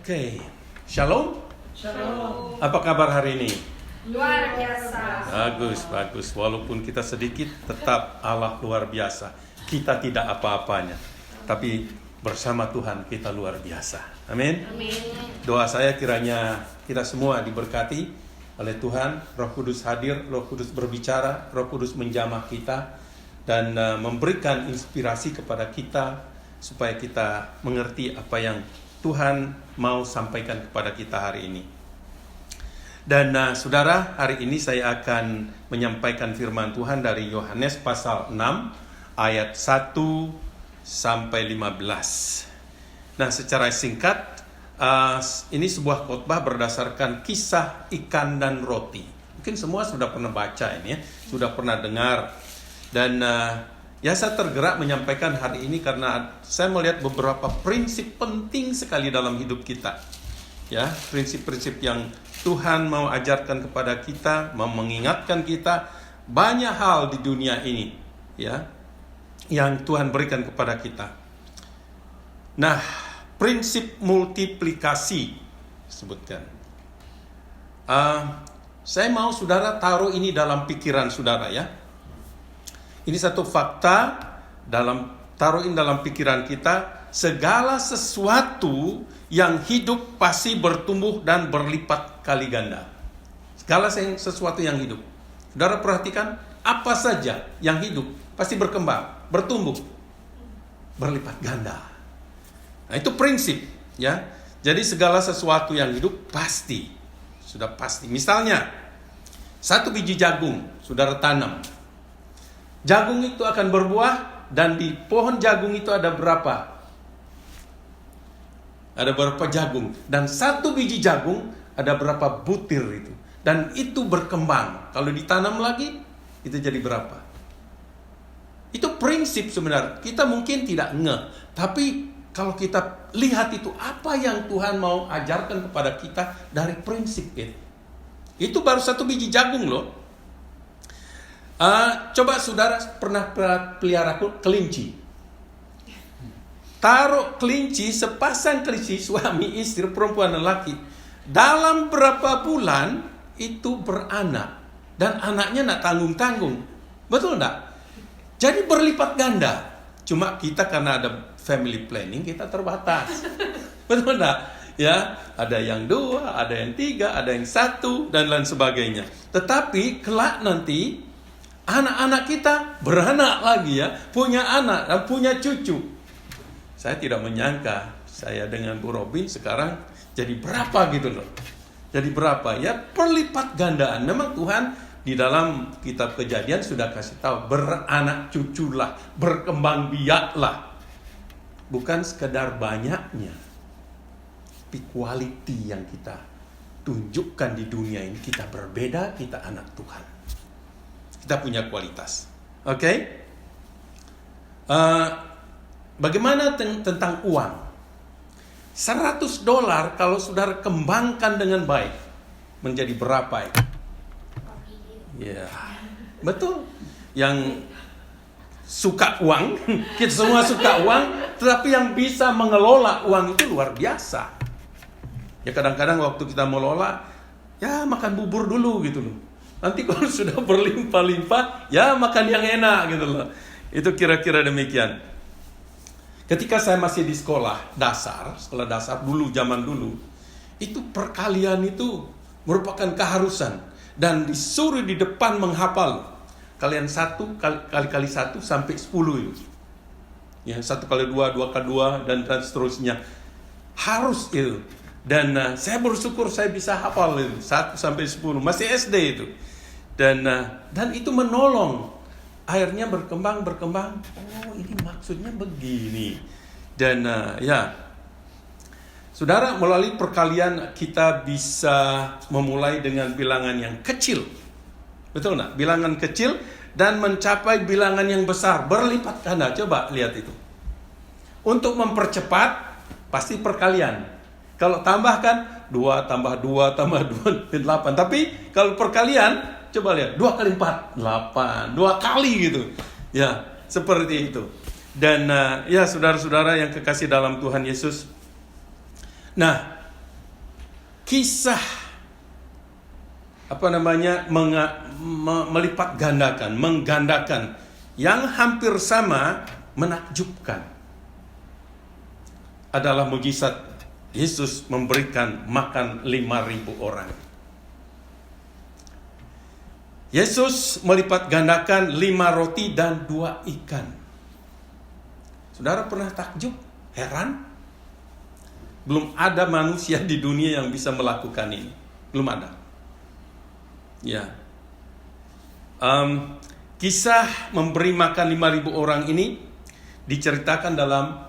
Oke, Shalom. Shalom. Apa kabar hari ini? Luar biasa. Bagus. Walaupun kita sedikit, tetap Allah luar biasa. Kita tidak apa-apanya, tapi bersama Tuhan kita luar biasa. Amin. Amin. Doa saya kiranya kita semua diberkati oleh Tuhan. Roh Kudus hadir, Roh Kudus berbicara, Roh Kudus menjamah kita dan memberikan inspirasi kepada kita supaya kita mengerti apa yang Tuhan mau sampaikan kepada kita hari ini. Dan saudara, hari ini saya akan menyampaikan firman Tuhan dari Yohanes pasal 6 ayat 1 sampai 15. Nah, secara singkat, ini sebuah khotbah berdasarkan kisah ikan dan roti. Mungkin semua sudah pernah baca ini ya, sudah pernah dengar. Dan saya tergerak menyampaikan hari ini karena saya melihat beberapa prinsip penting sekali dalam hidup kita. Ya, prinsip-prinsip yang Tuhan mau ajarkan kepada kita, mau mengingatkan kita banyak hal di dunia ini, ya, yang Tuhan berikan kepada kita. Nah, prinsip multiplikasi sebutkan. Saya mau saudara taruh ini dalam pikiran saudara ya. Ini satu fakta, taruhin dalam pikiran kita, segala sesuatu yang hidup pasti bertumbuh dan berlipat kali ganda. Segala sesuatu yang hidup. Saudara perhatikan, apa saja yang hidup pasti berkembang, bertumbuh, berlipat ganda. Nah, itu prinsip ya. Jadi segala sesuatu yang hidup pasti, sudah pasti. Misalnya, satu biji jagung, saudara tanam. Jagung itu akan berbuah dan di pohon jagung itu ada berapa? Ada berapa jagung? Dan satu biji jagung ada berapa butir itu? Dan itu berkembang. Kalau ditanam lagi, itu jadi berapa? Itu prinsip sebenarnya. Kita mungkin tidak ngeh. Tapi kalau kita lihat itu, apa yang Tuhan mau ajarkan kepada kita dari prinsip itu. Itu baru satu biji jagung loh. Coba saudara pernah pelihara kelinci. Taruh kelinci, sepasang kelinci, suami, istri, perempuan, dan laki. Dalam berapa bulan itu beranak. Dan anaknya nak tanggung-tanggung. Betul enggak? Jadi berlipat ganda. Cuma kita karena ada family planning, kita terbatas. Betul enggak? Ya, ada yang 2, ada yang 3, ada yang 1, dan lain sebagainya. Tetapi kelak nanti anak-anak kita beranak lagi ya, punya anak dan punya cucu. Saya tidak menyangka saya dengan Bu Robin sekarang jadi berapa gitu loh. Jadi berapa ya, perlipat gandaan. Memang Tuhan di dalam kitab Kejadian sudah kasih tahu, beranak cuculah, berkembang biaklah. Bukan sekedar banyaknya, tapi quality yang kita tunjukkan di dunia ini. Kita berbeda, kita anak Tuhan. Kita punya kualitas. Oke? Bagaimana tentang uang? $100 kalau saudara kembangkan dengan baik, menjadi berapa itu? Ya, betul. Yang suka uang, kita semua suka uang, tetapi yang bisa mengelola uang itu luar biasa. Ya kadang-kadang waktu kita mengelola, ya makan bubur dulu gitu loh. Nanti kalau sudah berlimpah-limpah, ya makan yang enak gitu loh. Itu kira-kira demikian. Ketika saya masih di sekolah dasar dulu, zaman dulu, itu perkalian itu merupakan keharusan. Dan disuruh di depan menghafal. Kalian 1 kali 1 sampai 10 itu. Ya, 1 kali 2, 2 kali 2, dan seterusnya. Harus itu. Dan saya bersyukur saya bisa hafal itu 1 sampai 10, masih SD itu. Dan itu menolong. Akhirnya berkembang. Oh, ini maksudnya begini. Dan saudara, melalui perkalian kita bisa memulai dengan bilangan yang kecil. Betul nggak? Bilangan kecil dan mencapai bilangan yang besar, berlipat ganda. Coba lihat itu. Untuk mempercepat pasti perkalian. Kalau tambahkan 2 tambah 2 tambah 2 8. Tapi kalau perkalian, coba lihat 2 kali 4 8, 2 kali gitu. Ya, seperti itu. Dan ya saudara-saudara yang kekasih dalam Tuhan Yesus. Nah, kisah melipat gandakan, menggandakan yang hampir sama, menakjubkan adalah mukjizat Yesus memberikan makan 5.000 orang. Yesus melipat gandakan 5 roti dan 2 ikan. Saudara pernah takjub? Heran? Belum ada manusia di dunia yang bisa melakukan ini. Belum ada. Ya. Kisah memberi makan 5.000 orang ini diceritakan dalam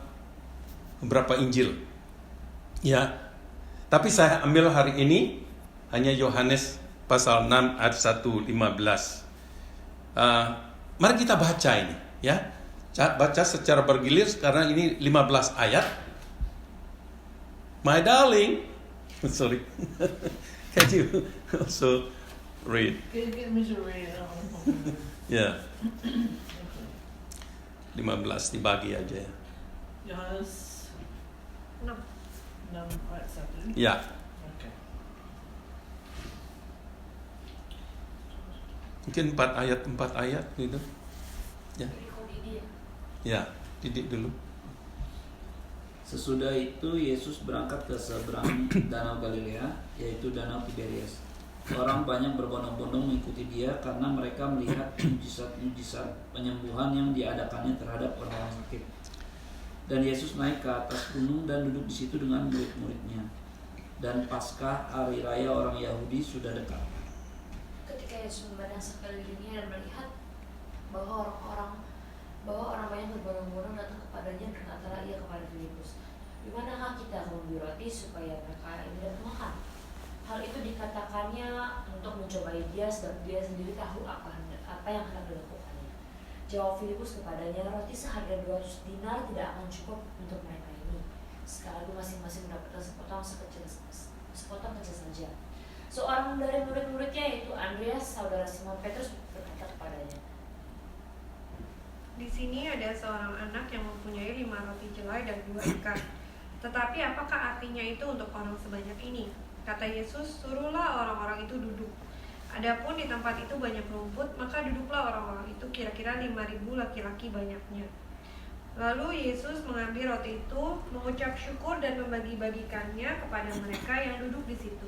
beberapa Injil. Ya. Tapi saya ambil hari ini hanya Yohanes pasal 6 ayat 1-15. Mari kita baca ini, ya. Baca secara bergilir karena ini 15 ayat. My darling, sorry. Can you also read? Get me to read it. Ya. 15 dibagi aja ya. Yohanes 6. 6 ayat 1. Ya. Okay. Mungkin 4 ayat gitu. Ya. Ya, didik dulu. Sesudah itu Yesus berangkat ke seberang danau Galilea, yaitu danau Tiberias. Orang banyak berbondong-bondong mengikuti dia karena mereka melihat mujizat-mujizat penyembuhan yang diadakannya terhadap orang-orang sakit. Dan Yesus naik ke atas gunung dan duduk di situ dengan murid-muridnya. Dan Paskah, hari raya orang Yahudi, sudah dekat. Ketika Yesus memandang sekelilingnya dan melihat bahwa orang banyak berbondong-bondong datang kepadanya, berkatalah ia kepada Filipus, "Di manakah kita membeli roti supaya mereka ini dapat makan?" Hal itu dikatakannya untuk mencobai dia, sebab dia sendiri tahu apa yang hendak dilakukannya. Jawab Filipus kepadanya, "Roti seharga 200 dinar tidak akan cukup untuk mereka ini, sekali masing-masing mendapatkan sepotong kecil saja." Seorang dari murid-muridnya, yaitu Andreas, saudara Simon Petrus, berkata kepadanya, Di sini ada seorang anak yang mempunyai 5 roti jelai dan 2 ikan. Tetapi apakah artinya itu untuk orang sebanyak ini? Kata Yesus, "Suruhlah orang-orang itu duduk." Adapun di tempat itu banyak rumput, maka duduklah orang-orang itu, kira-kira 5.000 laki-laki banyaknya. Lalu Yesus mengambil roti itu, mengucap syukur dan membagi-bagikannya kepada mereka yang duduk di situ.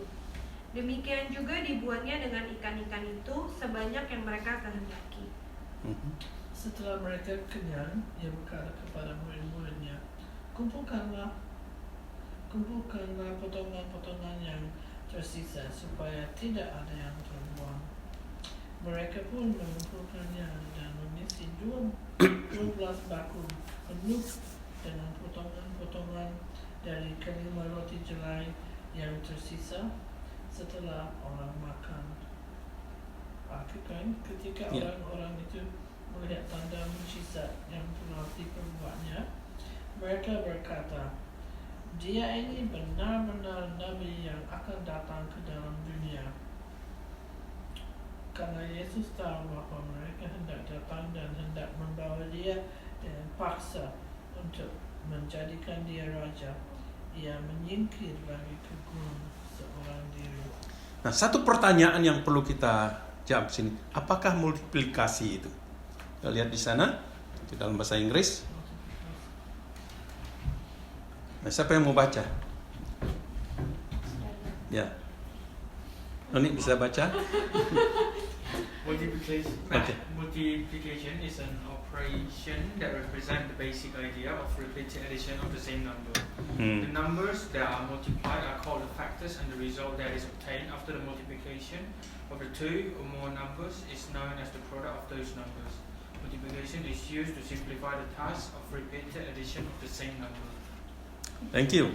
Demikian juga dibuatnya dengan ikan-ikan itu, sebanyak yang mereka kehendaki. Setelah mereka kenyang, ia berkata kepada murid-muridnya, kumpulkanlah potongan-potongan yang tersisa supaya tidak ada yang terbuang. Mereka pun mengumpulkannya dan mengisi 12 bakul penuh dengan potongan-potongan dari kelima roti jelai yang tersisa setelah orang makan. Ketika orang-orang itu melihat tanda mujizat yang telah diperbuatnya, mereka berkata, "Dia ini benar-benar Nabi yang akan datang ke dalam dunia." Karena Yesus tahu bahwa mereka hendak datang dan hendak membawa dia dengan paksa untuk menjadikan dia raja, ia menyingkir lagi ke gunung seorang diri. Nah, satu pertanyaan yang perlu kita jawab sini, apakah multiplikasi itu? Kita lihat di sana, di dalam bahasa Inggris. Nah, siapa yang mau baca? Ya. Noni bisa baca? Multiplication is an operation that represents the basic idea of repeated addition of the same number. The numbers that are multiplied are called the factors, and the result that is obtained after the multiplication of the two or more numbers is known as the product of those numbers. Multiplication is used to simplify the task of repeated addition of the same number. Thank you.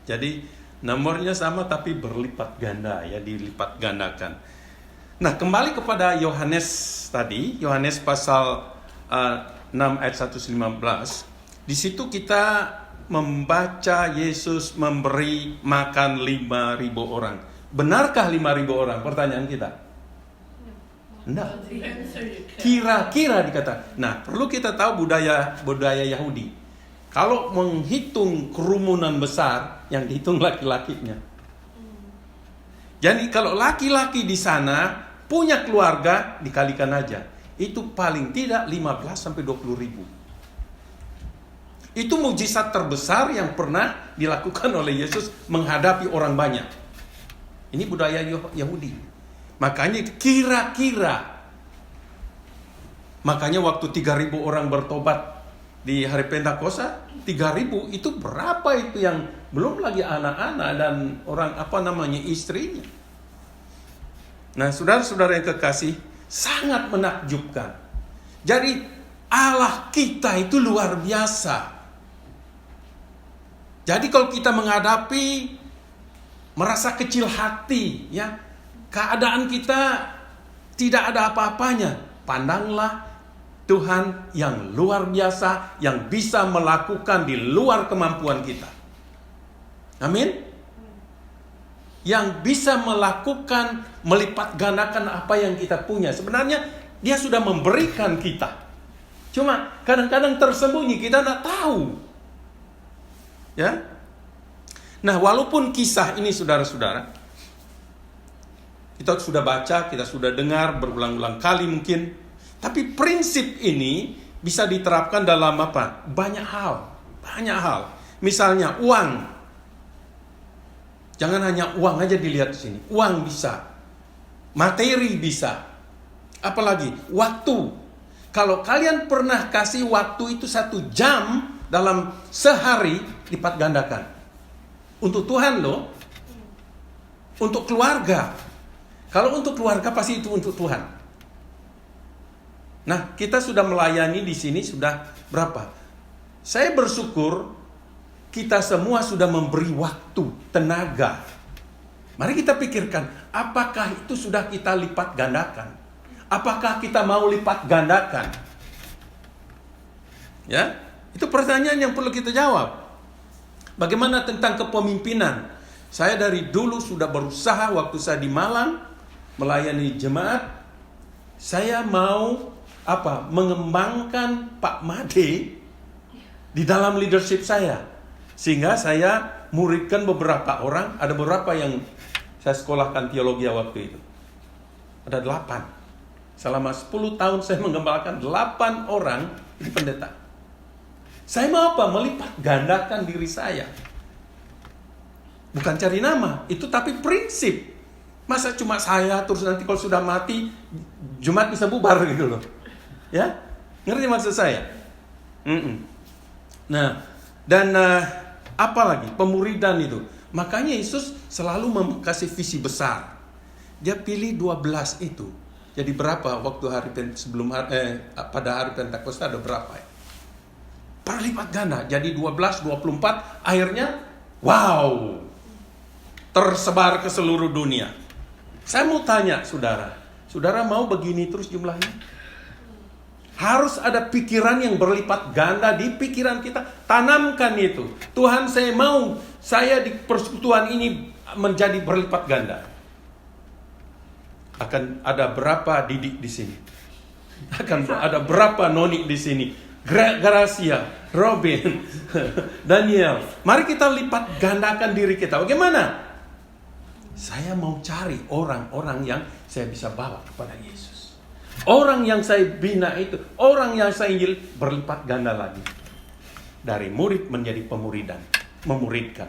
Jadi nomornya sama tapi berlipat ganda, ya, dilipat gandakan. Nah, kembali kepada Yohanes tadi, Yohanes pasal 6 ayat 1-15. Di situ kita membaca Yesus memberi makan 5.000 orang. Benarkah 5.000 orang? Pertanyaan kita. Enggak. Kira-kira dikata. Nah, perlu kita tahu budaya Yahudi. Kalau menghitung kerumunan besar, yang dihitung laki-lakinya. Jadi kalau laki-laki di sana punya keluarga, dikalikan aja. Itu paling tidak 15 sampai 20 ribu. Itu mujizat terbesar yang pernah dilakukan oleh Yesus menghadapi orang banyak. Ini budaya Yahudi. Makanya makanya waktu 3.000 orang bertobat di hari Pentakosta, 3.000 itu berapa itu yang belum lagi anak-anak dan orang istrinya. Nah, saudara-saudara yang kekasih, sangat menakjubkan. Jadi Allah kita itu luar biasa. Jadi kalau kita menghadapi merasa kecil hati, ya, keadaan kita tidak ada apa-apanya, pandanglah Tuhan yang luar biasa, yang bisa melakukan di luar kemampuan kita. Amin. Yang bisa melakukan, melipat gandakan apa yang kita punya. Sebenarnya Dia sudah memberikan kita. Cuma kadang-kadang tersembunyi, kita tidak tahu. Ya. Nah, walaupun kisah ini saudara-saudara, kita sudah baca, kita sudah dengar berulang-ulang kali mungkin, tapi prinsip ini bisa diterapkan dalam apa? Banyak hal. Misalnya uang. Jangan hanya uang aja dilihat di sini. Uang bisa. Materi bisa. Apalagi waktu. Kalau kalian pernah kasih waktu itu 1 jam dalam sehari, lipat gandakan. Untuk Tuhan loh. Untuk keluarga. Kalau untuk keluarga pasti itu untuk Tuhan. Nah, kita sudah melayani di sini sudah berapa? Saya bersyukur kita semua sudah memberi waktu, tenaga. Mari kita pikirkan, apakah itu sudah kita lipat gandakan? Apakah kita mau lipat gandakan? Ya, itu pertanyaan yang perlu kita jawab. Bagaimana tentang kepemimpinan? Saya dari dulu sudah berusaha waktu saya di Malang melayani jemaat. Saya mau mengembangkan Pak Made di dalam leadership saya. Sehingga saya muridkan beberapa orang. Ada beberapa yang saya sekolahkan teologi waktu itu. Ada 8. Selama 10 tahun saya mengembangkan 8 orang di pendeta. Saya mau melipat gandakan diri saya. Bukan cari nama, itu tapi prinsip. Masa cuma saya terus nanti kalau sudah mati Jumat bisa bubar gitu loh. Ya? Ngerti maksud saya? Nah, dan apa lagi? Pemuridan itu. Makanya Yesus selalu kasih visi besar. Dia pilih 12 itu. Jadi berapa waktu pada hari Pentakosta ada berapa ya? Perlipat ganda. Jadi 12, 24, akhirnya wow. Tersebar ke seluruh dunia. Saya mau tanya saudara mau begini terus jumlahnya? Harus ada pikiran yang berlipat ganda di pikiran kita. Tanamkan itu. Tuhan, saya di persekutuan ini menjadi berlipat ganda. Akan ada berapa didik di sini? Akan ada berapa noni di sini? Gracia, Robin, Daniel. Mari kita lipat gandakan diri kita. Bagaimana? Saya mau cari orang-orang yang saya bisa bawa kepada Yesus. Orang yang saya bina itu, orang yang saya ingin berlipat ganda lagi. Dari murid menjadi pemuridan, memuridkan.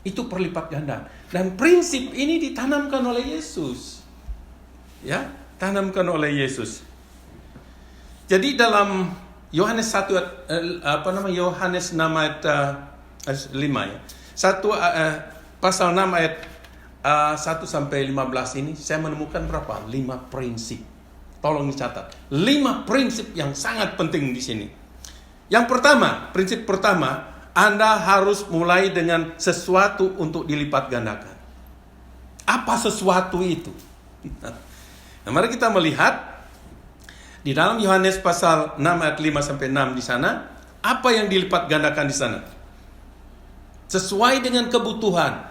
Itu perlipat ganda. Dan prinsip ini ditanamkan oleh Yesus. Ya, tanamkan oleh Yesus. Jadi dalam Yohanes 1 Yohanes 6 ayat 5 ya. Pasal 6 ayat 1 sampai 15 ini saya menemukan berapa? 5 prinsip. Tolong dicatat. 5 prinsip yang sangat penting di sini. Yang pertama, prinsip pertama, Anda harus mulai dengan sesuatu untuk dilipat gandakan. Apa sesuatu itu? Nah, mari kita melihat di dalam Yohanes pasal 6 ayat 5 sampai 6 di sana, apa yang dilipat gandakan di sana? Sesuai dengan kebutuhan.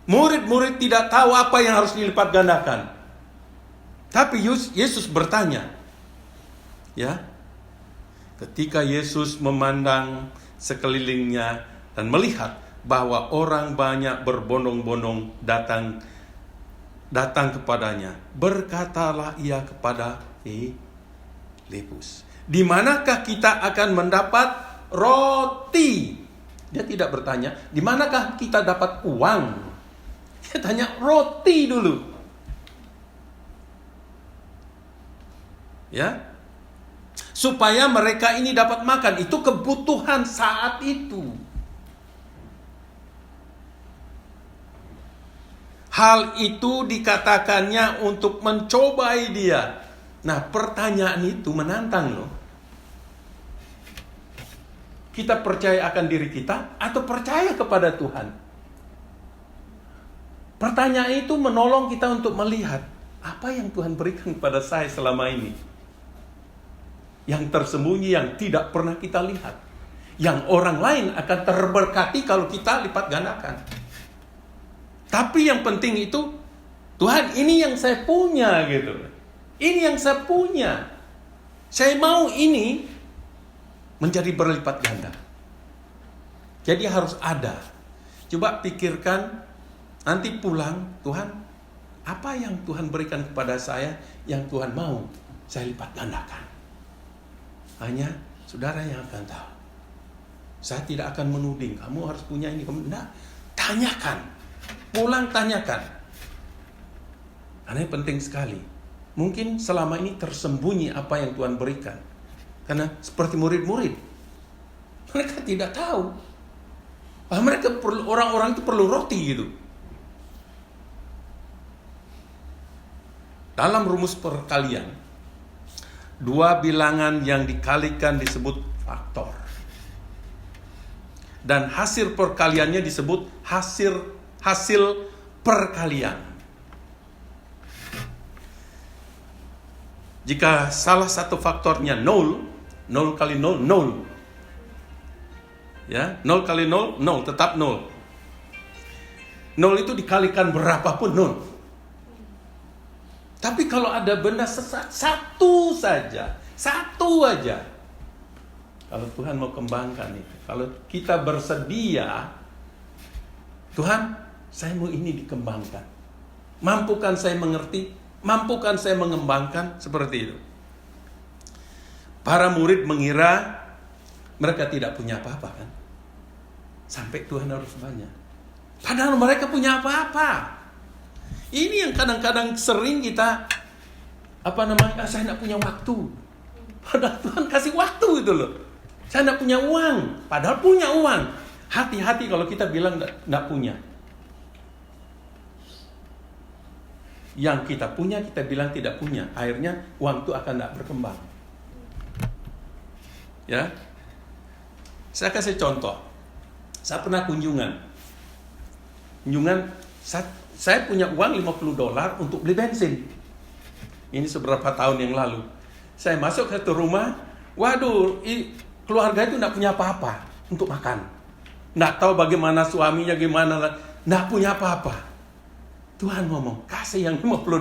Murid-murid tidak tahu apa yang harus dilipat gandakan. Tapi Yesus bertanya. Ya. Ketika Yesus memandang sekelilingnya dan melihat bahwa orang banyak berbondong-bondong datang kepadanya. Berkatalah ia kepada Filipus, di manakah kita akan mendapat roti? Dia tidak bertanya, di manakah kita dapat uang? Dia tanya roti dulu. Ya, supaya mereka ini dapat makan. Itu kebutuhan saat itu. Hal itu dikatakannya untuk mencobai dia. Nah, pertanyaan itu menantang loh. Kita percaya akan diri kita atau percaya kepada Tuhan? Pertanyaan itu menolong kita untuk melihat apa yang Tuhan berikan kepada saya selama ini. Yang tersembunyi, yang tidak pernah kita lihat. Yang orang lain akan terberkati kalau kita lipat gandakan. Tapi yang penting itu, Tuhan ini yang saya punya gitu. Ini yang saya punya. Saya mau ini menjadi berlipat ganda. Jadi harus ada. Coba pikirkan, nanti pulang, Tuhan, apa yang Tuhan berikan kepada saya, yang Tuhan mau saya lipat gandakan. Hanya saudara yang akan tahu. Saya tidak akan menuding, kamu harus punya ini. Nah, tanyakan. Pulang tanyakan. Karena ini penting sekali. Mungkin selama ini tersembunyi apa yang Tuhan berikan. Karena seperti murid-murid, mereka tidak tahu. Mereka perlu, orang-orang itu perlu roti gitu. Dalam rumus perkalian, 2 bilangan yang dikalikan disebut faktor. Dan hasil perkaliannya disebut hasil perkalian. Jika salah satu faktornya 0 kali 0, 0. Ya, 0 kali 0, 0, tetap 0. 0 itu dikalikan berapapun 0. Tapi kalau ada benda satu saja, satu aja. Kalau Tuhan mau kembangkan itu, kalau kita bersedia, Tuhan, saya mau ini dikembangkan. Mampukan saya mengerti, mampukan saya mengembangkan, seperti itu. Para murid mengira mereka tidak punya apa-apa kan? Sampai Tuhan harus banyak. Padahal mereka punya apa-apa. Ini yang kadang-kadang sering kita saya tidak punya waktu. Padahal Tuhan kasih waktu itu loh. Saya tidak punya uang, padahal punya uang. Hati-hati kalau kita bilang tidak punya. Yang kita punya, kita bilang tidak punya. Akhirnya uang itu akan tidak berkembang. Ya, saya kasih contoh. Saya pernah kunjungan. Saya punya uang $50 untuk beli bensin. Ini seberapa tahun yang lalu. Saya masuk ke satu rumah, waduh, keluarga itu tidak punya apa-apa untuk makan. Tidak tahu bagaimana suaminya, gimana, tidak punya apa-apa. Tuhan ngomong, kasih yang $50.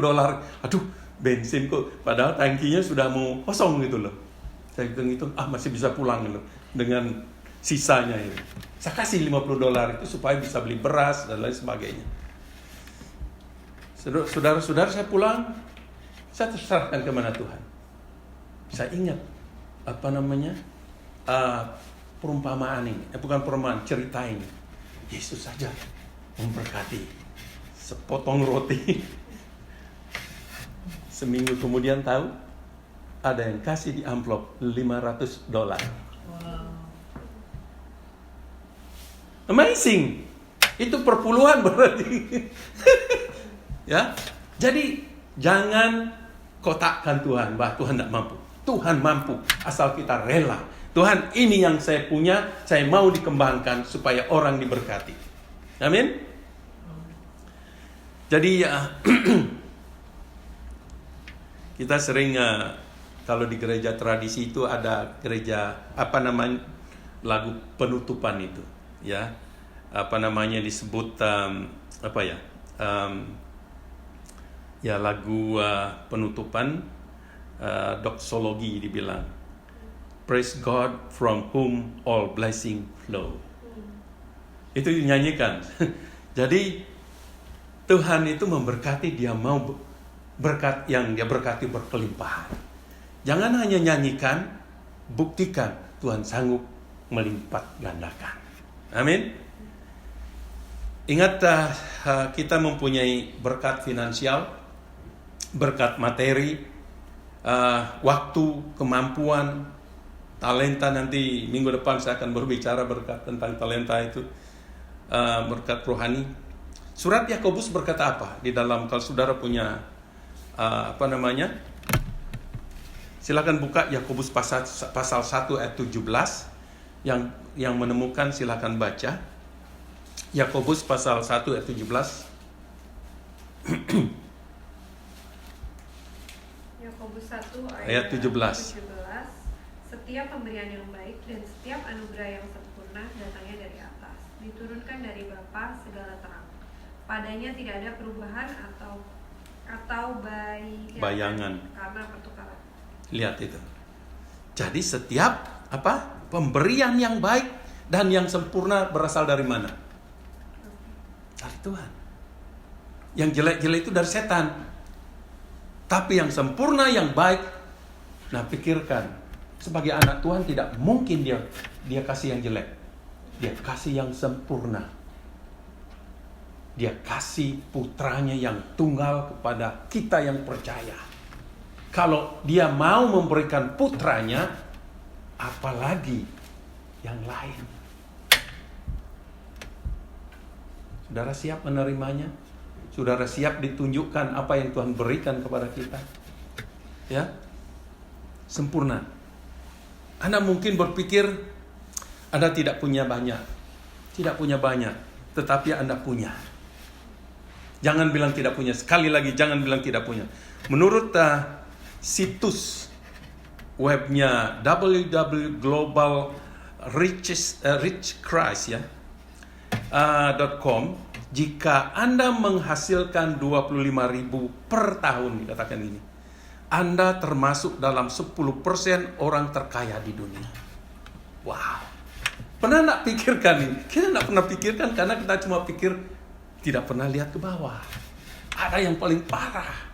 Aduh, bensin kok, padahal tangkinya sudah mau kosong gitu loh. Saya hitung-hitung, masih bisa pulang loh dengan sisanya ini. Saya kasih $50 itu supaya bisa beli beras dan lain sebagainya. Saudara-saudara, saya pulang, saya terserahkan kemana Tuhan. Saya ingat perumpamaan ini, bukan perumpamaan, cerita ini. Yesus saja memberkati sepotong roti. Seminggu kemudian tahu ada yang kasih di amplop $500. Wow. Amazing. Itu perpuluhan berarti. Ya. Jadi jangan kotakkan Tuhan bahwa Tuhan tidak mampu. Tuhan mampu asal kita rela. Tuhan, ini yang saya punya, saya mau dikembangkan supaya orang diberkati. Amin. Jadi kita sering kalau di gereja tradisi itu ada gereja lagu penutupan itu, ya, disebut lagu penutupan, doxologi dibilang, praise God from whom all blessing flow. Itu dinyanyikan. Jadi Tuhan itu memberkati, dia mau berkat yang dia berkati berkelimpahan. Jangan hanya nyanyikan, buktikan Tuhan sanggup melipat gandakan. Amin. Ingat, kita mempunyai berkat finansial, berkat materi, waktu, kemampuan, talenta. Nanti minggu depan saya akan berbicara berkat tentang talenta itu, berkat rohani. Surat Yakobus berkata apa di dalam, kalau saudara punya silakan buka Yakobus pasal 1 ayat 17. Yang menemukan silakan baca Yakobus pasal 1 ayat 17. Yakobus 1 ayat 17. Setiap pemberian yang baik dan setiap anugerah yang sempurna datangnya dari atas, diturunkan dari Bapa segala terang. Padanya tidak ada perubahan atau bayangan karena pertukaran. Lihat itu. Jadi setiap pemberian yang baik dan yang sempurna berasal dari mana? Dari Tuhan. Yang jelek-jelek itu dari setan. Tapi yang sempurna, yang baik, nah pikirkan, sebagai anak Tuhan tidak mungkin dia kasih yang jelek. Dia kasih yang sempurna. Dia kasih putranya yang tunggal kepada kita yang percaya. Kalau dia mau memberikan putranya, apalagi yang lain. Saudara siap menerimanya? Saudara siap ditunjukkan apa yang Tuhan berikan kepada kita? Ya, sempurna. Anda mungkin berpikir Anda tidak punya banyak, tetapi Anda punya. Jangan bilang tidak punya. Sekali lagi, jangan bilang tidak punya. Menurut situs webnya www.richchrist.com, jika Anda menghasilkan 25.000 per tahun, dikatakan ini, Anda termasuk dalam 10% orang terkaya di dunia. Wow. Pernah nak pikirkan ini? Kita tidak pernah pikirkan karena kita cuma pikir, tidak pernah lihat ke bawah. Ada yang paling parah.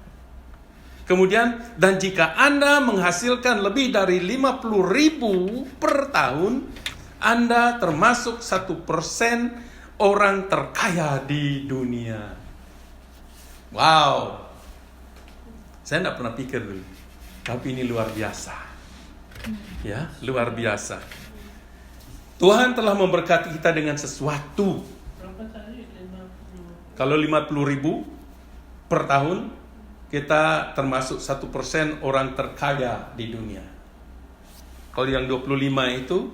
Kemudian, dan jika Anda menghasilkan lebih dari 50.000 per tahun, Anda termasuk 1% orang terkaya di dunia. Wow. Saya tidak pernah pikir dulu. Tapi ini luar biasa. Ya, luar biasa. Tuhan telah memberkati kita dengan sesuatu. Berapa tadi? 50. Kalau 50.000 per tahun, kita termasuk 1% orang terkaya di dunia. Kalau yang 25 itu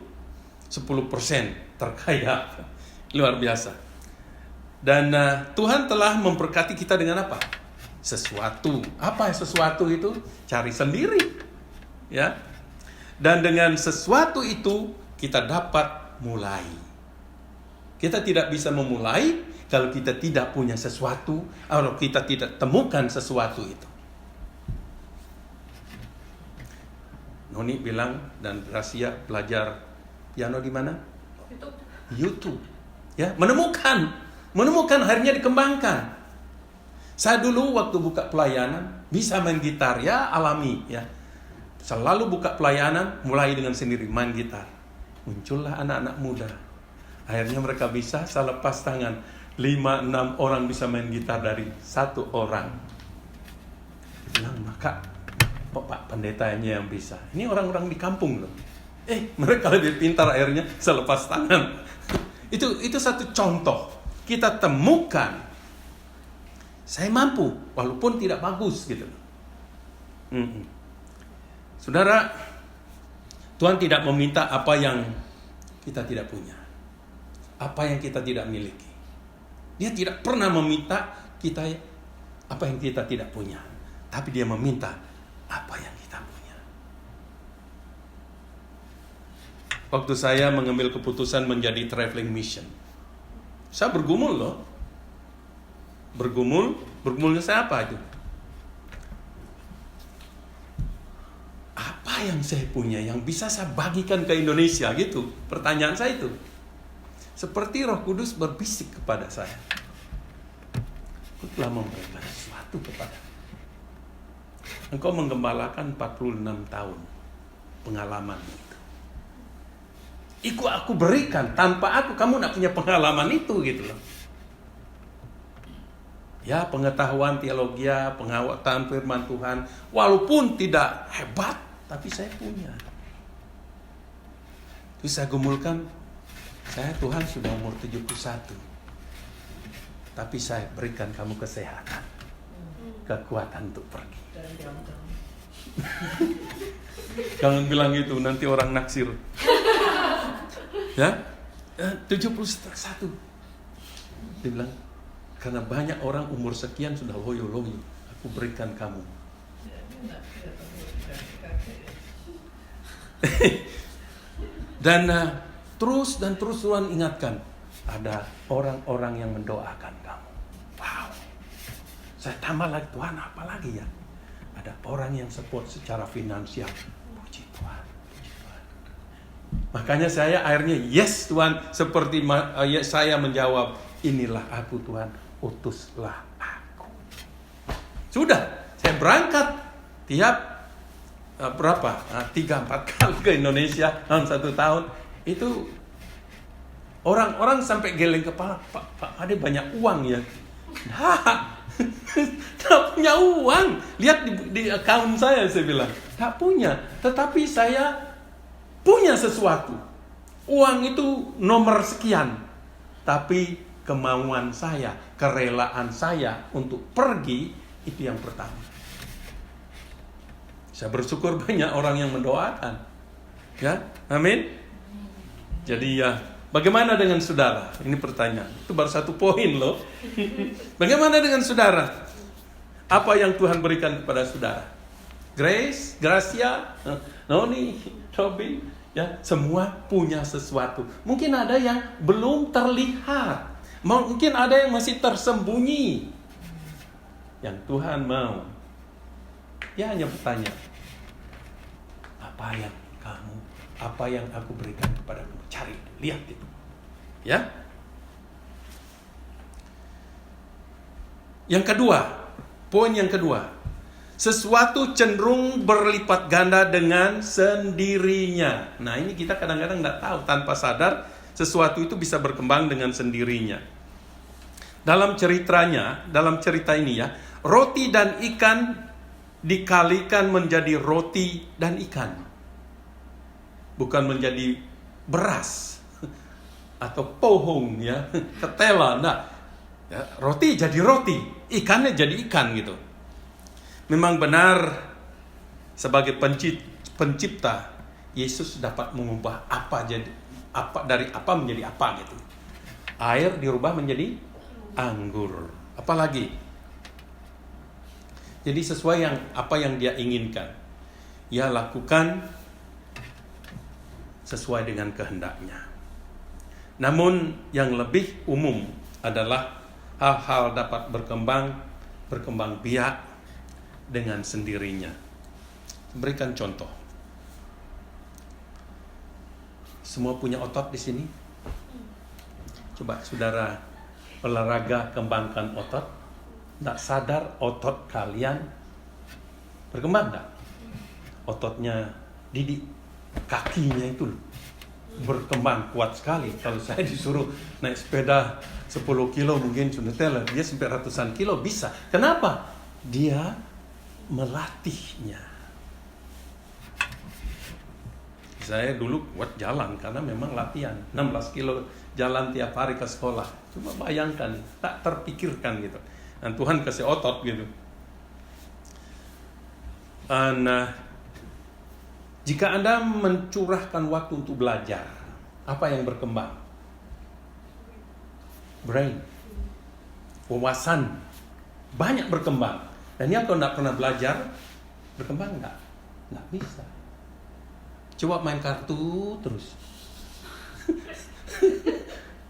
10% terkaya. Luar biasa. Dan Tuhan telah memberkati kita dengan apa? Sesuatu. Apa sesuatu itu? Cari sendiri. Ya. Dan dengan sesuatu itu kita dapat mulai. Kita tidak bisa memulai kalau kita tidak punya sesuatu, atau kita tidak temukan sesuatu itu. Noni bilang, dan Gracia belajar piano di mana? YouTube. Ya, menemukan akhirnya dikembangkan. Saya dulu waktu buka pelayanan bisa main gitar, ya alami ya. Selalu buka pelayanan mulai dengan sendiri main gitar. Muncullah anak-anak muda. Akhirnya mereka bisa, saya lepas tangan. 5-6 orang bisa main gitar dari 1 orang. Bilang, maka Pak pendetanya yang bisa. Ini orang-orang di kampung loh. Mereka lebih pintar, akhirnya saya lepas tangan. Itu satu contoh. Kita temukan saya mampu walaupun tidak bagus gitu. Saudara, Tuhan tidak meminta apa yang kita tidak punya, apa yang kita tidak miliki. Dia tidak pernah meminta kita apa yang kita tidak punya, tapi dia meminta apa yang kita punya. Waktu saya mengambil keputusan menjadi traveling mission, saya bergumul loh. Bergumulnya saya apa itu? Apa yang saya punya yang bisa saya bagikan ke Indonesia gitu? Pertanyaan saya itu. Seperti Roh Kudus berbisik kepada saya. Aku telah memberikan sesuatu kepada. Engkau menggembalakan 46 tahun pengalaman itu. Itu aku berikan, tanpa aku kamu nak punya pengalaman itu gitu loh. Ya, pengetahuan teologi, pengawatan firman Tuhan, walaupun tidak hebat, tapi saya punya. Terus saya gumulkan, saya Tuhan sudah umur 71. Tapi saya berikan kamu kesehatan, kekuatan untuk pergi. Jangan bilang gitu, nanti orang naksir. Ya, 71. Dia bilang, karena banyak orang umur sekian sudah loyo-loyo, aku berikan kamu. Dan terus Tuhan ingatkan, ada orang-orang yang mendoakan kamu. Wow. Saya tambah lagi, Tuhan apa lagi ya? Ada orang yang support secara finansial. Puji Tuhan, puji Tuhan. Makanya saya akhirnya yes Tuhan, seperti saya menjawab, inilah aku Tuhan, utuslah aku. Sudah, saya berangkat tiap 3-4 kali ke Indonesia dalam 1 tahun. Itu orang-orang sampai geleng kepala, Pak Ade banyak uang ya. Tak punya uang. Lihat di account saya bilang, tak punya. Tetapi saya punya sesuatu. Uang itu nomor sekian. Tapi kemauan saya, kerelaan saya untuk pergi, itu yang pertama. Saya bersyukur banyak orang yang mendoakan. Ya, amin. Jadi ya, bagaimana dengan saudara? Ini pertanyaan. Itu baru 1 poin loh. Bagaimana dengan saudara? Apa yang Tuhan berikan kepada saudara? Grace, Gracia, Noni, Robin, ya, semua punya sesuatu. Mungkin ada yang belum terlihat. Mungkin ada yang masih tersembunyi. Yang Tuhan mau. Ya hanya bertanya, apa yang aku berikan kepadamu? Cari, lihat itu. Ya. Yang kedua, poin yang kedua. Sesuatu cenderung berlipat ganda dengan sendirinya. Nah, ini kita kadang-kadang tidak tahu, tanpa sadar sesuatu itu bisa berkembang dengan sendirinya. Dalam cerita ini ya, roti dan ikan dikalikan menjadi roti dan ikan. Bukan menjadi beras atau pohong ya, ketela. Nah, ya, roti jadi roti, ikannya jadi ikan gitu. Memang benar sebagai pencipta, Yesus dapat mengubah dari apa menjadi apa gitu. Air dirubah menjadi anggur. Apalagi? Jadi sesuai apa yang dia inginkan. Ia lakukan sesuai dengan kehendaknya. Namun yang lebih umum adalah hal-hal dapat berkembang biak dengan sendirinya. Berikan contoh. Semua punya otot di sini? Coba saudara olahraga, kembangkan otot. Tak sadar otot kalian berkembang tak? Ototnya Didi, kakinya itu berkembang kuat sekali. Kalau saya disuruh naik sepeda 10 kilo mungkin sudah teler, dia sampai ratusan kilo bisa. Kenapa? Dia melatihnya. Saya dulu buat jalan karena memang latihan 16 kilo jalan tiap hari ke sekolah. Cuma bayangkan, tak terpikirkan gitu. Dan Tuhan kasih otot gitu. Nah, jika Anda mencurahkan waktu untuk belajar, apa yang berkembang? Brain, wawasan, banyak berkembang. Dan yang kalau tidak pernah belajar, berkembang enggak? Enggak bisa. Coba main kartu terus.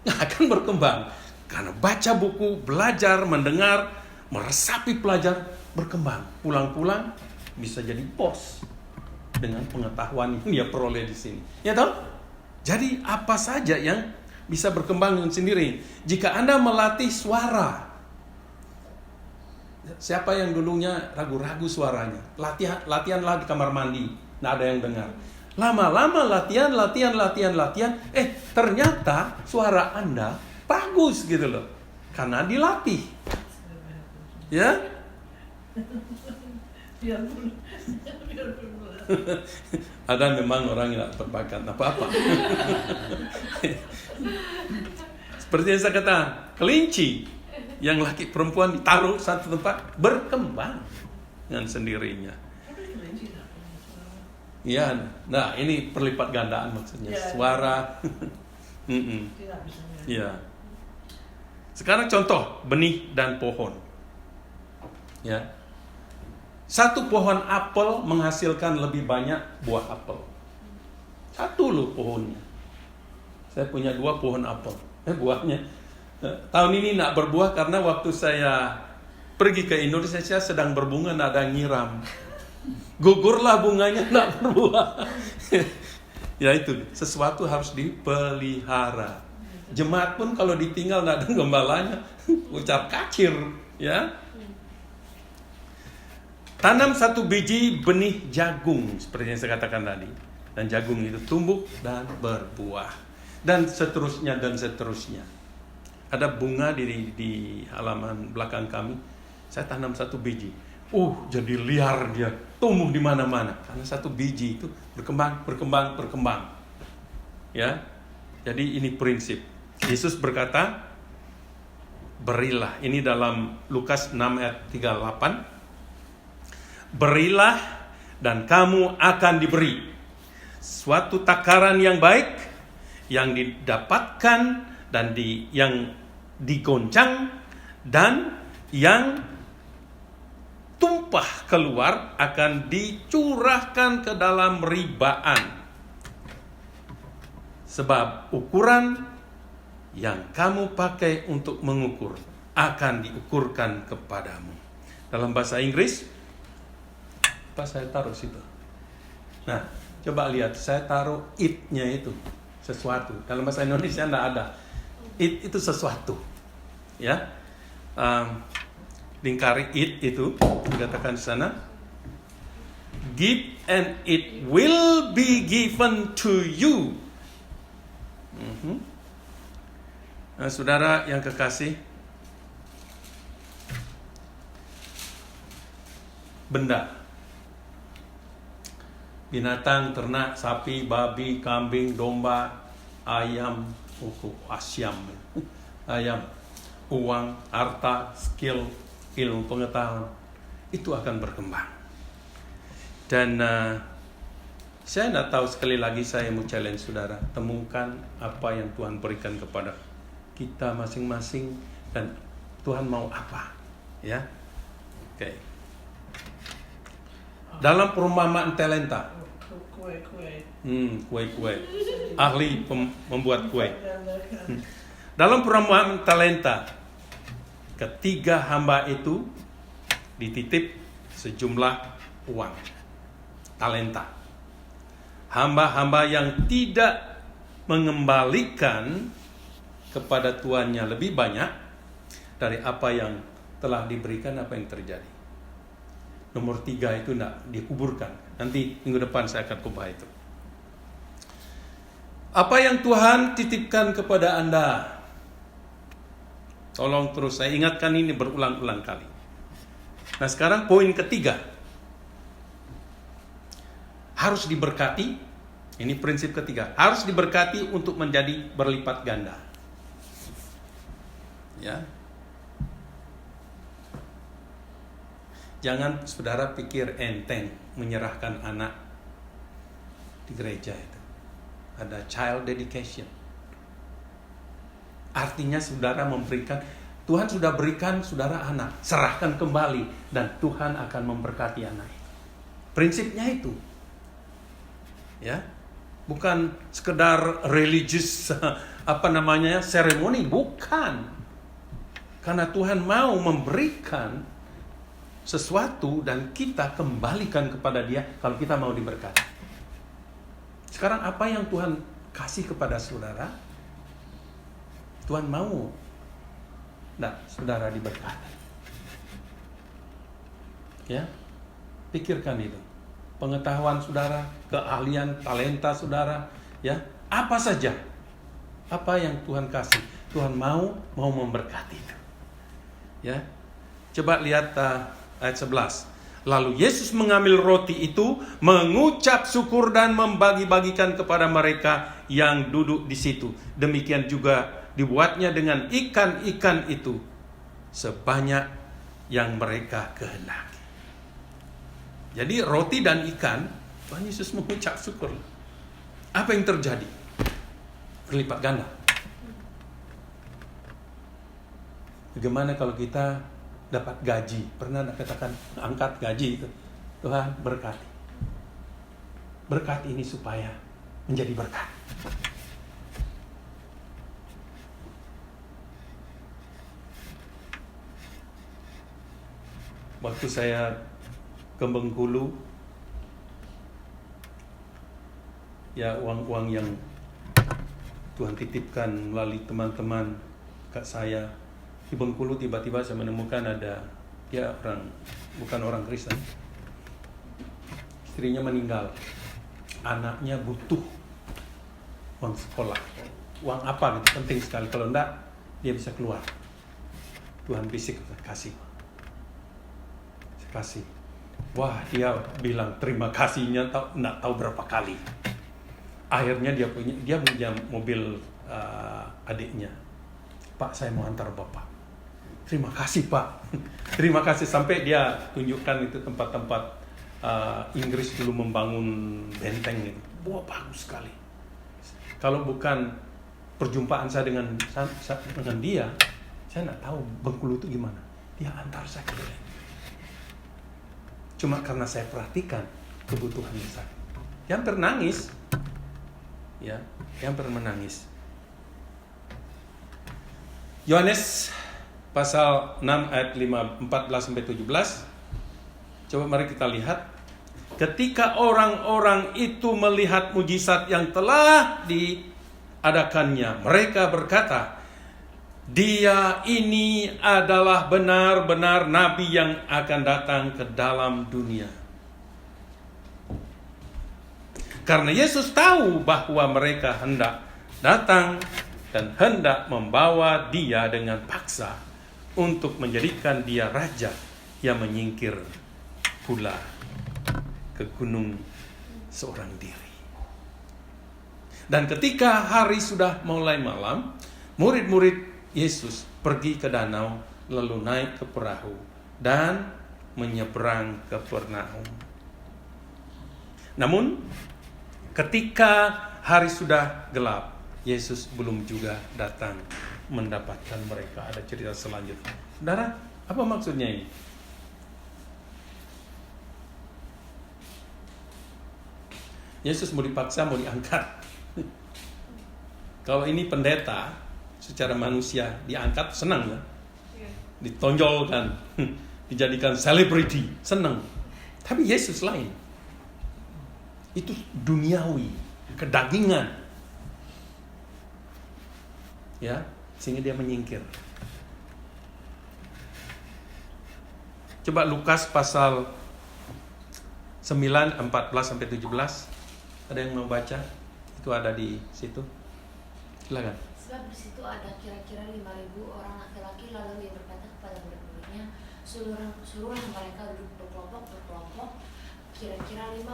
Nggak akan berkembang. Karena baca buku, belajar, mendengar, meresapi pelajar, berkembang. Pulang-pulang bisa jadi bos dengan pengetahuan yang dia peroleh di sini. Ya tahu? Jadi apa saja yang bisa berkembang dengan sendiri. Jika Anda melatih suara, siapa yang dulunya ragu-ragu suaranya? Latihanlah di kamar mandi, nggak ada yang dengar. Lama-lama latihan, ternyata suara Anda bagus gitu loh. Karena dilatih. Ya? Biarpun Ada memang orang yang tidak berbakat apa-apa. Seperti yang saya katakan, kelinci yang laki perempuan ditaruh satu tempat berkembang dengan sendirinya. Ya, nah ini perlipat gandaan maksudnya, suara. tidak bisa. Ya. Sekarang contoh benih dan pohon. Ya. Satu pohon apel menghasilkan lebih banyak buah apel. Satu loh pohonnya. Saya punya 2 pohon apel. Buahnya tahun ini nak berbuah karena waktu saya pergi ke Indonesia saya sedang berbunga, tidak ada nyiram. Gugurlah bunganya, tidak berbuah. Ya itu, sesuatu harus dipelihara. Jemaat pun kalau ditinggal tidak ada gembalanya, ucap kacir, ya. Tanam 1 biji benih jagung, seperti yang saya katakan tadi. Dan jagung itu tumbuh dan berbuah. Dan seterusnya, dan seterusnya. Ada bunga di halaman belakang kami. Saya tanam 1 biji. Jadi liar dia. Tumbuh di mana-mana. Karena 1 biji itu berkembang. Ya. Jadi ini prinsip. Yesus berkata, berilah. Ini dalam Lukas 6 ayat 38. Berilah dan kamu akan diberi suatu takaran yang baik, yang didapatkan dan yang digoncang dan yang tumpah keluar akan dicurahkan ke dalam ribaan. Sebab ukuran yang kamu pakai untuk mengukur akan diukurkan kepadamu. Dalam bahasa Inggris, apa saya taruh situ? Nah, coba lihat, saya taruh it-nya itu, sesuatu. Dalam bahasa Indonesia tidak ada. It itu sesuatu. Ya. Lingkari it itu dikatakan di sana. Give and it will be given to you. Nah, saudara yang kekasih, benda, binatang, ternak, sapi, babi, kambing, domba, ayam, ayam, uang, harta, skill, ilmu pengetahuan, itu akan berkembang. Dan saya tidak tahu, sekali lagi saya mau challenge saudara, temukan apa yang Tuhan berikan kepada kita masing-masing dan Tuhan mau apa, ya. Oke. Dalam perumpamaan talenta, kue. Ahli membuat kue. Dalam perumpamaan talenta, ketiga hamba itu dititip sejumlah uang. Talenta. Hamba-hamba yang tidak mengembalikan kepada tuannya lebih banyak dari apa yang telah diberikan, apa yang terjadi. Nomor 3 itu tidak dikuburkan. Nanti minggu depan saya akan kubah itu. Apa yang Tuhan titipkan kepada Anda? Tolong terus, saya ingatkan ini berulang-ulang kali. Nah sekarang poin ketiga. Harus diberkati. Ini prinsip ketiga. Harus diberkati untuk menjadi berlipat ganda. Ya. Jangan saudara pikir enteng menyerahkan anak di gereja itu. Ada child dedication. Artinya saudara memberikan, Tuhan sudah berikan saudara anak, serahkan kembali dan Tuhan akan memberkati anak itu. Prinsipnya itu. Ya. Bukan sekedar religious seremoni, bukan. Karena Tuhan mau memberikan sesuatu dan kita kembalikan kepada Dia kalau kita mau diberkati. Sekarang apa yang Tuhan kasih kepada saudara? Tuhan mau enggak saudara diberkati? Ya, pikirkan itu. Pengetahuan saudara, keahlian, talenta saudara, ya, apa saja, apa yang Tuhan kasih, Tuhan mau memberkati itu. Ya, coba lihat ayat 11. Lalu Yesus mengambil roti itu, mengucap syukur dan membagi-bagikan kepada mereka yang duduk di situ. Demikian juga dibuatnya dengan ikan-ikan itu, sebanyak yang mereka kehendaki. Jadi roti dan ikan, Tuhan Yesus mengucap syukur. Apa yang terjadi? Berlipat ganda. Bagaimana kalau kita dapat gaji? Pernah katakan angkat gaji itu? Tuhan berkati. Berkati ini supaya menjadi berkat. Waktu saya ke Bengkulu, ya uang-uang yang Tuhan titipkan melalui teman-teman kak saya di Bengkulu, tiba-tiba saya menemukan ada dia bukan orang Kristen, istrinya meninggal, anaknya butuh uang sekolah, uang apa gitu, penting sekali, kalau enggak dia bisa keluar. Tuhan bisik, kasih. Wah, dia bilang terima kasihnya nggak tahu berapa kali. Akhirnya dia punya mobil adiknya. Pak, saya mau antar bapak. Terima kasih Pak. Terima kasih, sampai dia tunjukkan itu tempat-tempat Inggris dulu membangun benteng itu. Wah, bagus sekali. Kalau bukan perjumpaan saya dengan dia, saya nggak tahu Bengkulu itu gimana. Dia antar saya keliling. Cuma karena saya perhatikan kebutuhan saya. Yang menangis. Ya, yang menangis. Yohanes pasal 6 ayat 14 sampai 17. Coba mari kita lihat. Ketika orang-orang itu melihat mujizat yang telah diadakannya, mereka berkata, Dia ini adalah benar-benar nabi yang akan datang ke dalam dunia. Karena Yesus tahu bahwa mereka hendak datang dan hendak membawa dia dengan paksa untuk menjadikan dia raja, yang menyingkir pula ke gunung seorang diri. Dan ketika hari sudah mulai malam, murid-murid Yesus pergi ke danau, lalu naik ke perahu dan menyeberang ke Kapernaum. Namun ketika hari sudah gelap, Yesus belum juga datang mendapatkan mereka. Ada cerita selanjutnya. Saudara, apa maksudnya ini? Yesus mau dipaksa, mau diangkat. Kalau ini pendeta, secara manusia diangkat senang kan? Ditonjolkan, dijadikan selebriti, senang. Tapi Yesus lain. Itu duniawi, kedagingan. Ya, sehingga dia menyingkir. Coba Lukas pasal 9 14 sampai 17. Ada yang mau baca? Itu ada di situ. Silakan. Sebab di situ ada kira-kira 5.000 orang laki-laki, lalu ia berkata kepada murid-muridnya, suruh mereka duduk berkelompok, kira-kira 50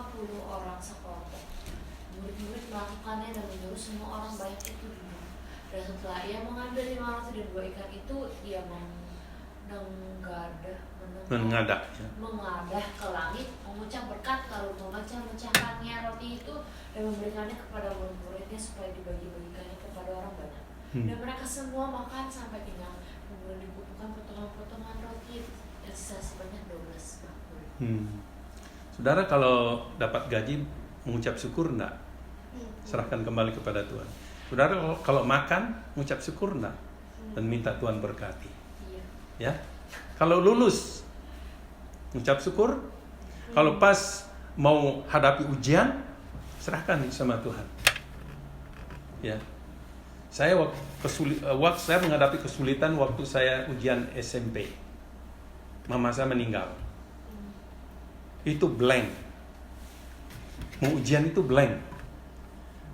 orang sekelompok. Murid-murid melakukannya dan menyuruh semua orang banyak itu duduk. Dan setelah ia mengambil 5 roti dan 2 ikan itu, ia mengadah ke langit, mengucap berkat, lalu memecahkannya roti itu dan memberikannya kepada murid-muridnya supaya dibagi-bagikannya kepada orang banyak. Dan mereka semua makan sampai kenyang. Kemudian dikumpulkan potongan-potongan roti yang sisa sebanyak 12 bakul. Saudara, kalau dapat gaji mengucap syukur enggak? Serahkan kembali kepada Tuhan. Saudara, kalau makan mengucap syukur enggak? Dan minta Tuhan berkati. Ya. Kalau lulus mengucap syukur. Kalau pas mau hadapi ujian, serahkan sama Tuhan. Ya. Saya waktu saya menghadapi kesulitan waktu saya ujian SMP. Mama saya meninggal. Itu blank. Mau ujian itu blank.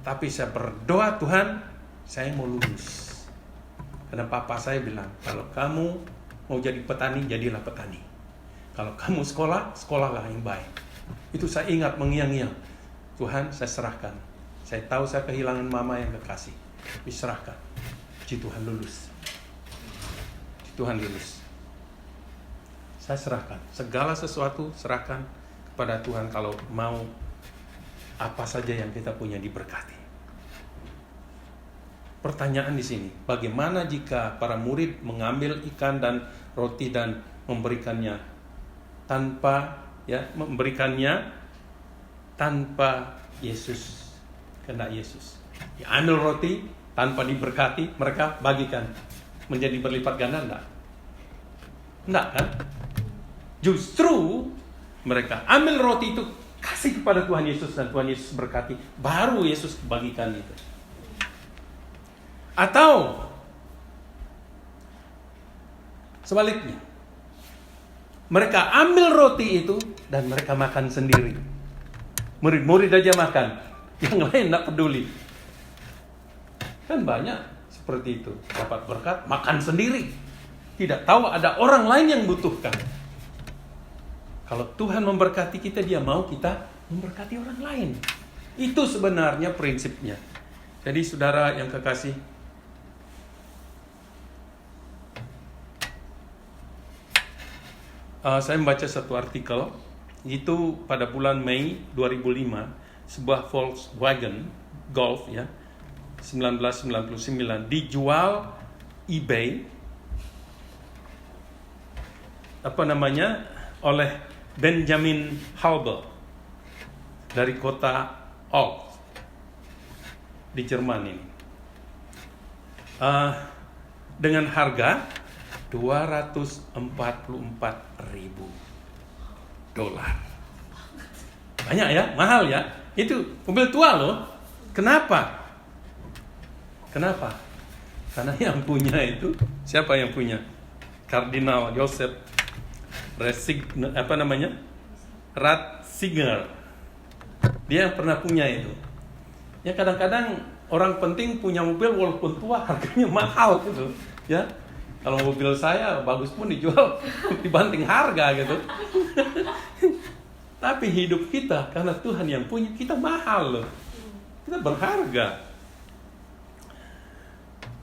Tapi saya berdoa, Tuhan, saya mau lulus. Karena papa saya bilang, kalau kamu mau jadi petani, jadilah petani. Kalau kamu sekolah, sekolahlah yang baik. Itu saya ingat mengiang-ngiang. Tuhan, saya serahkan. Saya tahu saya kehilangan mama yang kekasih. Diserahkan. Puji Tuhan lulus. Puji Tuhan lulus. Saya serahkan. Segala sesuatu serahkan kepada Tuhan kalau mau apa saja yang kita punya diberkati. Pertanyaan di sini, bagaimana jika para murid mengambil ikan dan roti dan memberikannya tanpa Yesus, kehendak Yesus. Ya, ambil roti tanpa diberkati, mereka bagikan menjadi berlipat ganda, enggak kan? Justru mereka ambil roti itu, kasih kepada Tuhan Yesus, dan Tuhan Yesus berkati, baru Yesus bagikan itu. Atau sebaliknya, mereka ambil roti itu dan mereka makan sendiri. Murid-murid aja makan, yang lain tidak peduli. Kan banyak seperti itu, dapat berkat, makan sendiri, tidak tahu ada orang lain yang butuhkan. Kalau Tuhan memberkati kita, Dia mau kita memberkati orang lain. Itu sebenarnya prinsipnya. Jadi saudara yang kekasih, saya membaca satu artikel, itu pada bulan Mei 2005, sebuah Volkswagen Golf 1999 dijual eBay oleh Benjamin Halber dari kota Olf di Jerman ini, dengan harga $244.000. Banyak ya, mahal ya. Itu mobil tua loh. Kenapa? Karena yang punya itu, siapa yang punya? Kardinal Joseph Ratzinger. Dia yang pernah punya itu. Ya, kadang-kadang orang penting punya mobil walaupun tua, harganya mahal gitu. Ya, kalau mobil saya bagus pun dijual dibanting harga gitu. Tapi hidup kita, karena Tuhan yang punya, kita mahal loh. Kita berharga.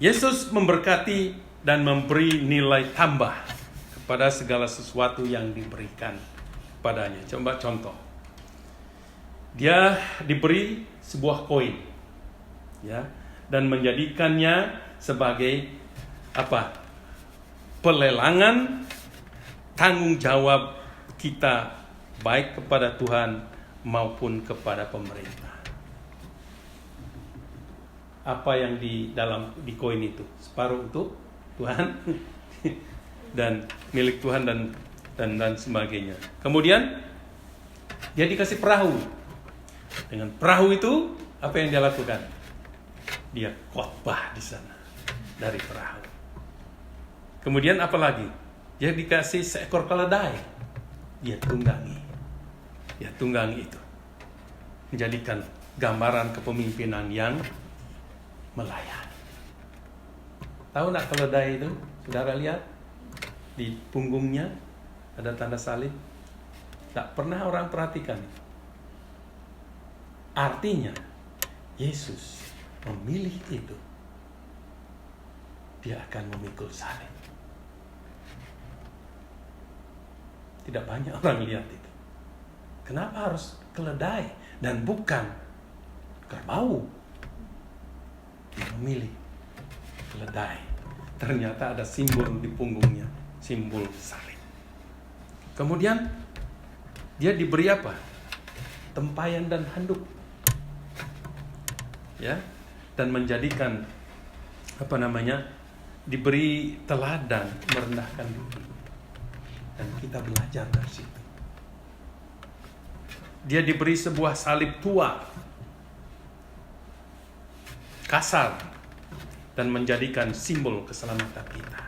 Yesus memberkati dan memberi nilai tambah kepada segala sesuatu yang diberikan padanya. Coba contoh. Dia diberi sebuah koin, ya, dan menjadikannya sebagai pelelangan tanggung jawab kita, baik kepada Tuhan maupun kepada pemerintah. Apa yang di koin itu? Separuh untuk Tuhan dan milik Tuhan dan sebagainya. Kemudian dia dikasih perahu. Dengan perahu itu apa yang dia lakukan? Dia khotbah di sana dari perahu. Kemudian apa lagi? Dia dikasih seekor keledai. Dia tunggangi itu. Menjadikan gambaran kepemimpinan yang melayani. Tahu nak keledai itu? Saudara lihat di punggungnya ada tanda salib. Tak pernah orang perhatikan. Artinya Yesus memilih itu. Dia akan memikul salib. Tidak banyak orang lihat itu. Kenapa harus keledai dan bukan kerbau? Dia memilih keledai. Ternyata ada simbol di punggungnya, simbol salib. Kemudian dia diberi apa? Tempayan dan handuk. Ya, dan menjadikan diberi teladan merendahkan diri. Dan kita belajar dari situ. Dia diberi sebuah salib tua, kasar, dan menjadikan simbol keselamatan kita.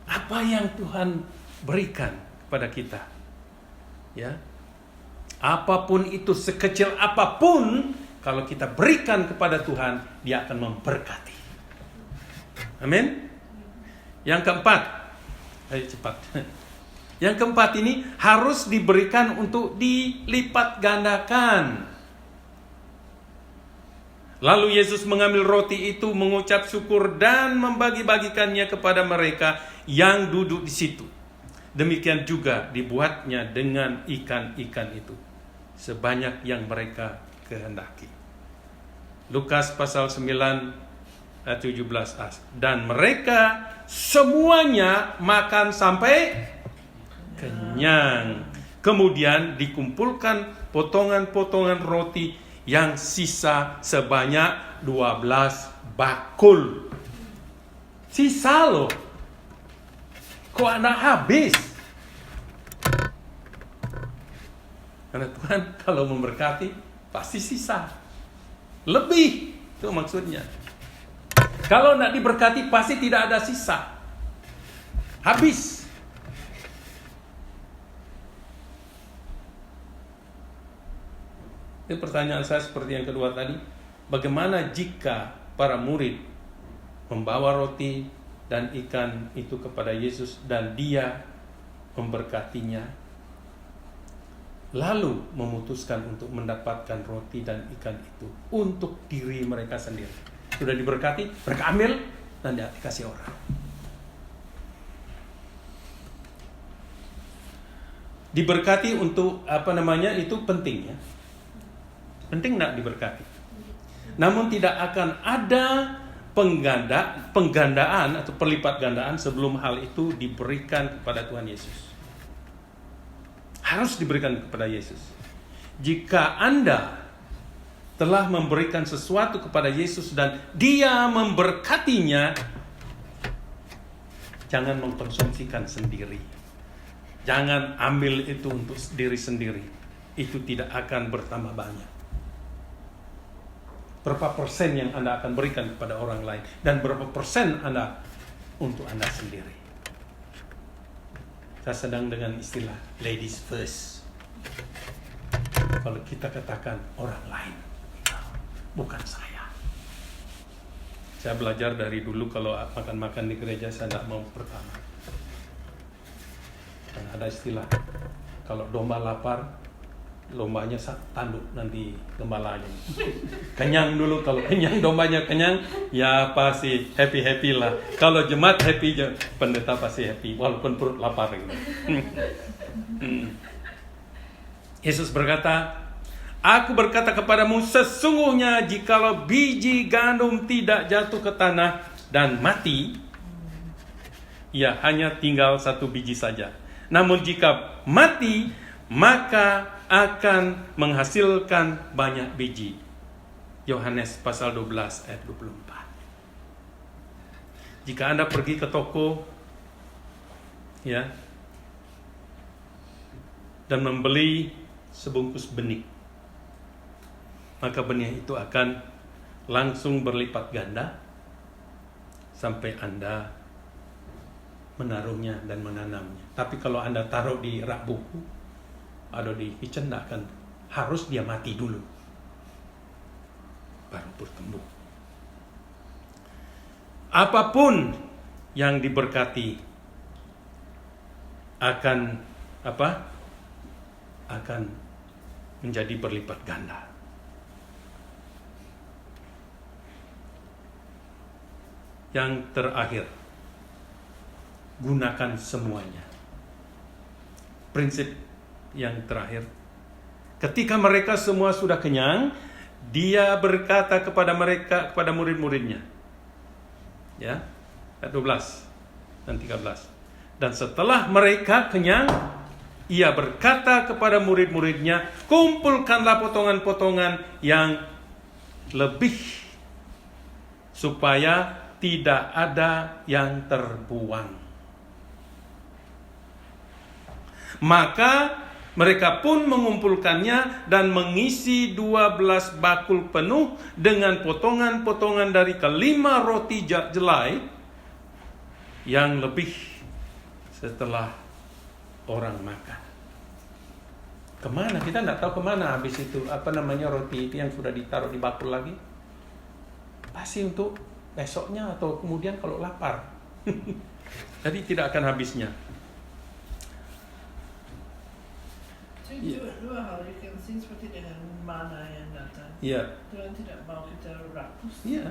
Apa yang Tuhan berikan kepada kita, ya, apapun itu, sekecil apapun, kalau kita berikan kepada Tuhan, Dia akan memberkati. Amin. Yang keempat, ayo cepat. Yang keempat ini harus diberikan untuk dilipat gandakan. Lalu Yesus mengambil roti itu, mengucap syukur dan membagi-bagikannya kepada mereka yang duduk di situ. Demikian juga dibuatnya dengan ikan-ikan itu, sebanyak yang mereka kehendaki. Lukas pasal 9 ayat 17a. Dan mereka semuanya makan sampai kenyang. Kemudian dikumpulkan potongan-potongan roti yang sisa sebanyak 12 bakul. Sisa loh. Kok anak habis? Karena Tuhan kalau memberkati pasti sisa. Lebih. Itu maksudnya. Kalau tidak diberkati pasti tidak ada sisa. Habis. Ini pertanyaan saya seperti yang kedua tadi. Bagaimana jika para murid membawa roti dan ikan itu kepada Yesus dan Dia memberkatinya, lalu memutuskan untuk mendapatkan roti dan ikan itu untuk diri mereka sendiri. Sudah diberkati, mereka ambil dan dikasih orang. Diberkati untuk itu penting ya. Penting tidak diberkati. Namun tidak akan ada penggandaan atau perlipat gandaan sebelum hal itu diberikan kepada Tuhan Yesus. Harus diberikan kepada Yesus. Jika Anda telah memberikan sesuatu kepada Yesus dan Dia memberkatinya, jangan mengkonsumsikan sendiri. Jangan ambil itu untuk diri sendiri. Itu tidak akan bertambah banyak. Berapa persen yang Anda akan berikan kepada orang lain, dan berapa persen Anda untuk Anda sendiri. Saya sedang dengan istilah ladies first. Kalau kita katakan orang lain, bukan saya. Saya belajar dari dulu kalau makan-makan di gereja saya tidak mau pertama. Dan ada istilah, kalau domba lapar, lombanya tanduk nanti gembalanya. Kenyang dulu, kalau kenyang dombanya kenyang, ya pasti happy lah. Kalau jemaat happy, pendeta pasti happy walaupun perut lapar gitu. Yesus berkata, Aku berkata kepadamu, sesungguhnya jikalau biji gandum tidak jatuh ke tanah dan mati, ya hanya tinggal satu biji saja. Namun jika mati, maka akan menghasilkan banyak biji. Yohanes pasal 12 ayat 24. Jika Anda pergi ke toko, ya, dan membeli sebungkus benih, maka benih itu akan langsung berlipat ganda sampai Anda menaruhnya dan menanamnya. Tapi kalau Anda taruh di rak buku atau di kitchen, harus dia mati dulu baru bertumbuh. Apapun yang diberkati akan akan menjadi berlipat ganda. Yang terakhir, gunakan semuanya. Prinsip yang terakhir, ketika mereka semua sudah kenyang, Dia berkata kepada mereka, kepada murid-muridnya, ya, ayat 12 dan 13. Dan setelah mereka kenyang, Ia berkata kepada murid-muridnya, kumpulkanlah potongan-potongan yang lebih, supaya tidak ada yang terbuang. Maka Mereka pun mengumpulkannya dan mengisi 12 bakul penuh dengan potongan-potongan dari kelima roti jelai yang lebih setelah orang makan. Kemana? Kita tidak tahu kemana habis itu. Roti itu yang sudah ditaruh di bakul lagi. Pasti untuk besoknya atau kemudian kalau lapar. Jadi tidak akan habisnya. Jadi dua hal you can see seperti dengan mana yang datang. Iya. Tuhan tidak mau kita rakus. Iya.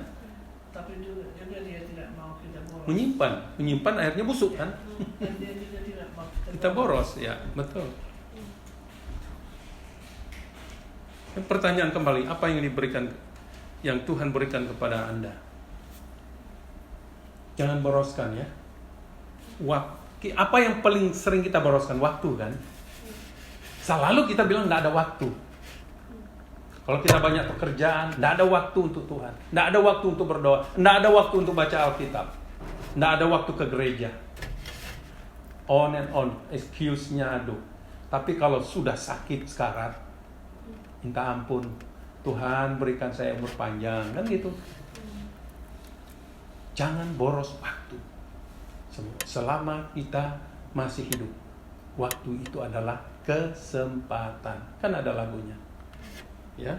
Tapi juga dia tidak mau kita boros. Menyimpan akhirnya busuk kan? Dan dia juga tidak mau Kita boros, ya, betul. Pertanyaan kembali, apa yang Tuhan berikan kepada Anda? Jangan boroskan ya. Apa yang paling sering kita boroskan? Waktu kan? Selalu kita bilang tidak ada waktu. Kalau kita banyak pekerjaan, tidak ada waktu untuk Tuhan. Tidak ada waktu untuk berdoa. Tidak ada waktu untuk baca Alkitab. Tidak ada waktu ke gereja. On and on. Excuse-nya aduh. Tapi kalau sudah sakit sekarat, minta ampun. Tuhan berikan saya umur panjang. Kan gitu. Jangan boros waktu. Selama kita masih hidup. Waktu itu adalah kesempatan. Kan ada lagunya. Ya.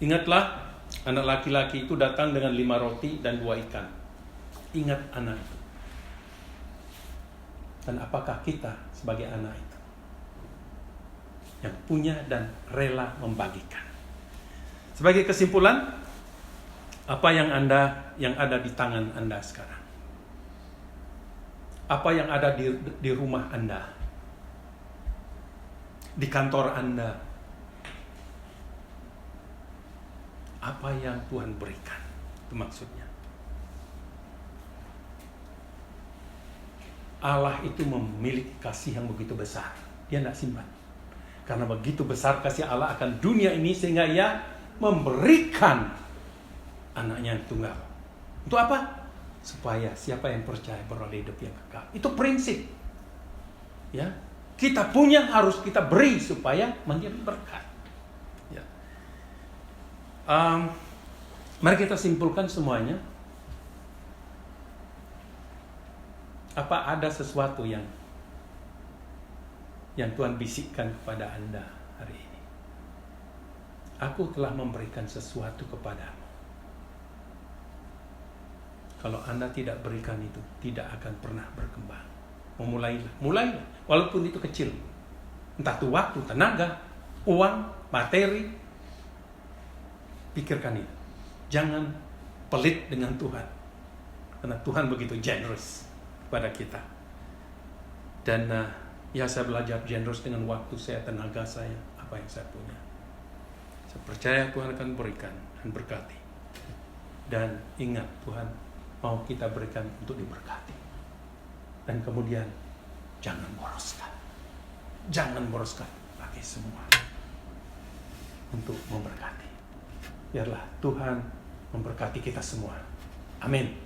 Ingatlah, anak laki-laki itu datang dengan 5 roti dan 2 ikan. Ingat anak itu. Dan apakah kita sebagai anak itu yang punya dan rela membagikan? Sebagai kesimpulan, apa yang ada di tangan Anda sekarang? Apa yang ada di rumah Anda? Di kantor Anda? Apa yang Tuhan berikan? Itu maksudnya. Allah itu memiliki kasih yang begitu besar. Dia tidak simpan. Karena begitu besar kasih Allah akan dunia ini sehingga Ia memberikan anaknya yang tunggal. Untuk apa? Supaya siapa yang percaya beroleh hidup yang kekal. Itu prinsip. Ya, kita punya harus kita beri supaya menjadi berkat. Ya. Mari kita simpulkan semuanya. Apa ada sesuatu yang Tuhan bisikkan kepada Anda hari ini? Aku telah memberikan sesuatu kepadamu. Kalau Anda tidak berikan itu, tidak akan pernah berkembang. Mulailah. Walaupun itu kecil. Entah itu waktu, tenaga, uang, materi. Pikirkan itu. Jangan pelit dengan Tuhan. Karena Tuhan begitu generous kepada kita. Dan saya belajar generous dengan waktu saya, tenaga saya, apa yang saya punya. Saya percaya Tuhan akan berikan dan berkati. Dan ingat, Tuhan mau kita berikan untuk diberkati. Dan kemudian jangan boroskan. Jangan boroskan. Pakai semua untuk memberkati. Biarlah Tuhan memberkati kita semua. Amin.